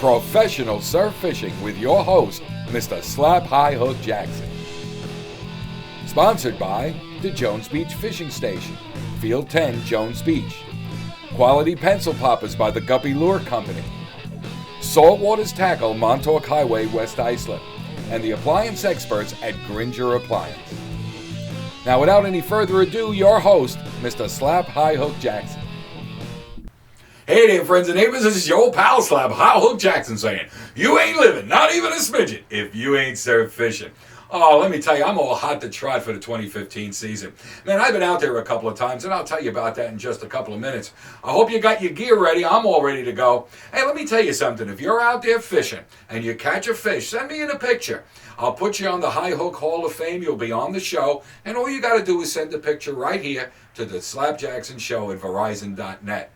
professional surf fishing with your host, Mr. Slap High Hook Jackson. Sponsored by the Jones Beach Fishing Station, Field 10, Jones Beach. Quality pencil poppers by the Guppy Lure Company. Saltwater's Tackle, Montauk Highway, West Islip. And the appliance experts at Gringer Appliance. Now, without any further ado, your host, Mr. Slap High Hook Jackson. Hey there, friends and neighbors, this is your old pal Slap High Hook Jackson saying, you ain't living, not even a smidget, if you ain't surf fishing. Oh, let me tell you, I'm all hot to trot for the 2015 season. Man, I've been out there a couple of times, and I'll tell you about that in just a couple of minutes. I hope you got your gear ready. I'm all ready to go. Hey, let me tell you something. If you're out there fishing and you catch a fish, send me in a picture. I'll put you on the High Hook Hall of Fame. You'll be on the show, and all you got to do is send the picture right here to the Slap Jackson Show at Verizon.net.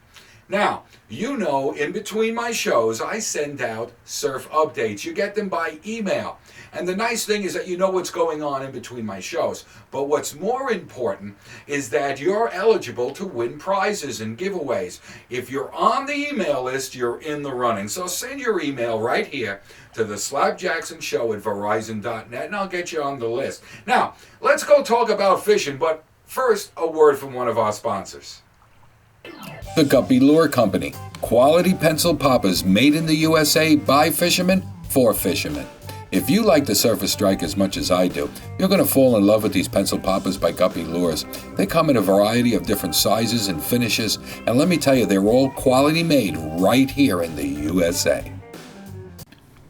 Now, you know, in between my shows, I send out surf updates. You get them by email. And the nice thing is that you know what's going on in between my shows. But what's more important is that you're eligible to win prizes and giveaways. If you're on the email list, you're in the running. So send your email right here to the Slap Jackson Show at Verizon.net, and I'll get you on the list. Now, let's go talk about fishing, but first, a word from one of our sponsors. The Guppy Lure Company. Quality pencil poppers made in the USA by fishermen for fishermen. If you like the Surface Strike as much as I do, you're going to fall in love with these pencil poppers by Guppy Lures. They come in a variety of different sizes and finishes, and let me tell you, they're all quality made right here in the USA.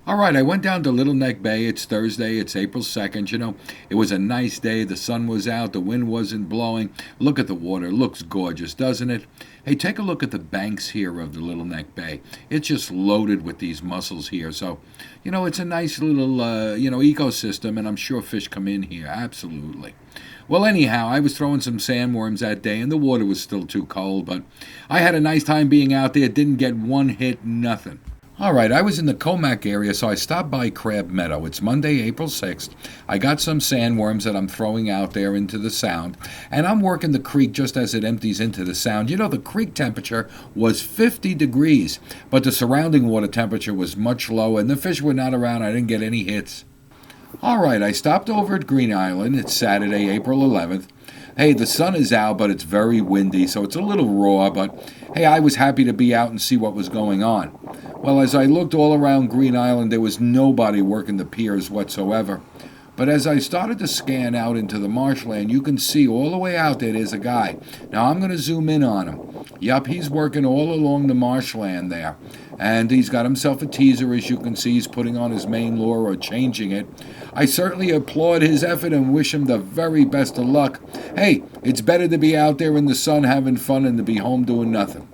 All right, I went down to Little Neck Bay. It's Thursday. It's April 2nd. You know, it was a nice day. The sun was out. The wind wasn't blowing. Look at the water. It looks gorgeous, doesn't it? Hey, take a look at the banks here of the Little Neck Bay. It's just loaded with these mussels here. So, you know, it's a nice little, ecosystem, and I'm sure fish come in here. Absolutely. Well, anyhow, I was throwing some sandworms that day, and the water was still too cold, but I had a nice time being out there. Didn't get one hit, nothing. All right, I was in the Comac area, so I stopped by Crab Meadow. It's Monday, April 6th. I got some sandworms that I'm throwing out there into the Sound, and I'm working the creek just as it empties into the Sound. You know, the creek temperature was 50 degrees, but the surrounding water temperature was much lower, and the fish were not around. I didn't get any hits. All right, I stopped over at Green Island. It's Saturday, April 11th. Hey, the sun is out, but it's very windy, so it's a little raw, but hey, I was happy to be out and see what was going on. Well, as I looked all around Green Island, there was nobody working the piers whatsoever. But as I started to scan out into the marshland, you can see all the way out there's a guy. Now, I'm going to zoom in on him. Yup, he's working all along the marshland there. And he's got himself a teaser, as you can see. He's putting on his main lure or changing it. I certainly applaud his effort and wish him the very best of luck. Hey, it's better to be out there in the sun having fun than to be home doing nothing.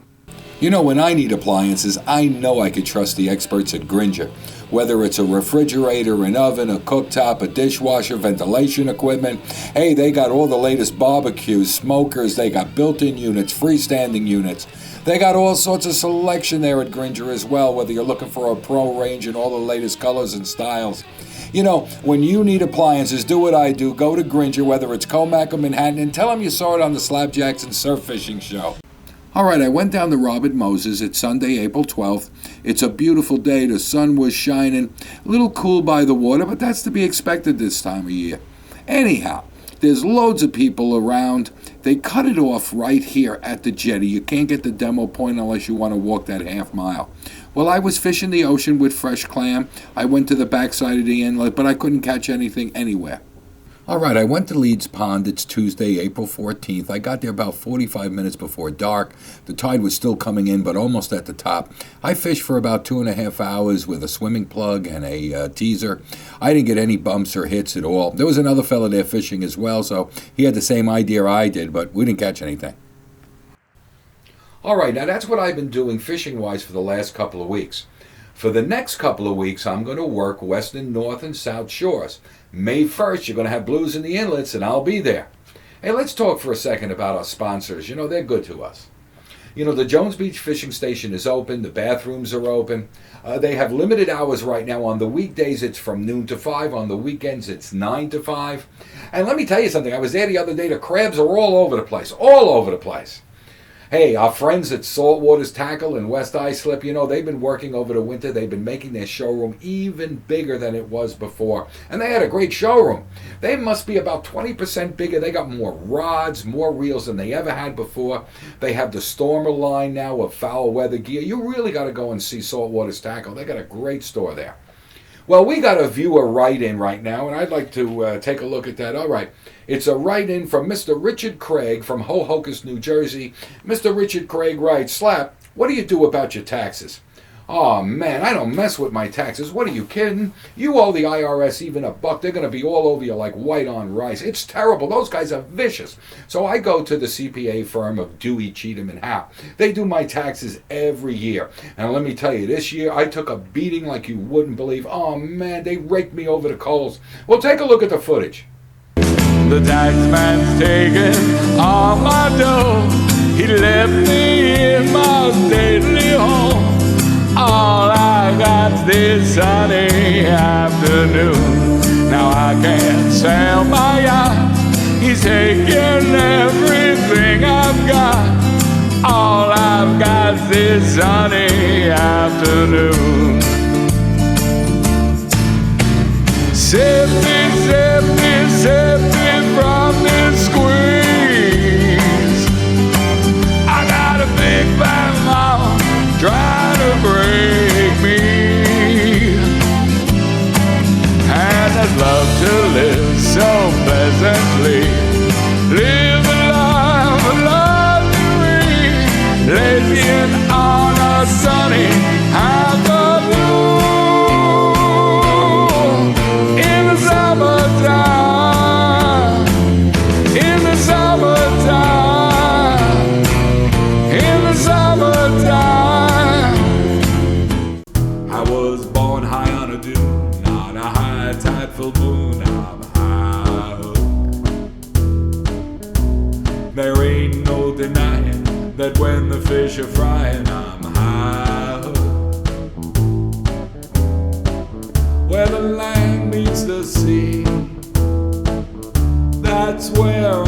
You know, when I need appliances, I know I could trust the experts at Gringer. Whether it's a refrigerator, an oven, a cooktop, a dishwasher, ventilation equipment, hey, they got all the latest barbecues, smokers, they got built-in units, freestanding units. They got all sorts of selection there at Gringer as well, whether you're looking for a pro range and all the latest colors and styles. You know, when you need appliances, do what I do. Go to Gringer, whether it's Comac or Manhattan, and tell them you saw it on the Slap Jackson Surf Fishing Show. All right, I went down to Robert Moses. It's Sunday, April 12th. It's a beautiful day. The sun was shining. A little cool by the water, but that's to be expected this time of year. Anyhow, there's loads of people around. They cut it off right here at the jetty. You can't get the demo point unless you want to walk that half mile. Well, I was fishing the ocean with fresh clam. I went to the backside of the inlet, but I couldn't catch anything anywhere. All right, I went to Leeds Pond. It's Tuesday, April 14th. I got there about 45 minutes before dark. The tide was still coming in, but almost at the top. I fished for about 2.5 hours with a swimming plug and a teaser. I didn't get any bumps or hits at all. There was another fella there fishing as well, so he had the same idea I did, but we didn't catch anything. All right, now that's what I've been doing fishing-wise for the last couple of weeks. For the next couple of weeks, I'm going to work western, north, and south shores. May 1st, you're going to have blues in the inlets, and I'll be there. Hey, let's talk for a second about our sponsors. You know, they're good to us. You know, the Jones Beach Fishing Station is open. The bathrooms are open. They have limited hours right now. On the weekdays, it's from noon to 5. On the weekends, it's 9 to 5. And let me tell you something. I was there the other day. The crabs are all over the place. All over the place. Hey, our friends at Saltwater's Tackle and West Islip, they've been working over the winter. They've been making their showroom even bigger than it was before. And they had a great showroom. They must be about 20% bigger. They got more rods, more reels than they ever had before. They have the Stormer line now of foul weather gear. You really got to go and see Saltwater's Tackle. They got a great store there. Well, we got a viewer write-in right now, and I'd like to take a look at that. All right. It's a write-in from Mr. Richard Craig from Hohokus, New Jersey. Mr. Richard Craig writes, Slap, what do you do about your taxes? Oh, man, I don't mess with my taxes. What are you kidding? You owe the IRS even a buck. They're going to be all over you like white on rice. It's terrible. Those guys are vicious. So I go to the CPA firm of Dewey, Cheatham, and Howe. They do my taxes every year. And let me tell you, this year I took a beating like you wouldn't believe. Oh, man, they raked me over the coals. Well, take a look at the footage. The tax man's taking all my dough. He left me in my stately home. All I got's this sunny afternoon. Now I can't sail my yacht. He's taking everything I've got. All I've got's this sunny afternoon. Sipping, sipping, sipping from this squeeze. I got a big bad mouth trying to break me. And I'd love to live so pleasantly, live a life of luxury, living on a sunny afternoon. In the summertime, in the summertime, in the summertime. I was born high on a dune, on a high tide full moon. I'm high hook. There ain't no denying that when the fish are frying, I'm high hook. Where the land meets the sea, that's where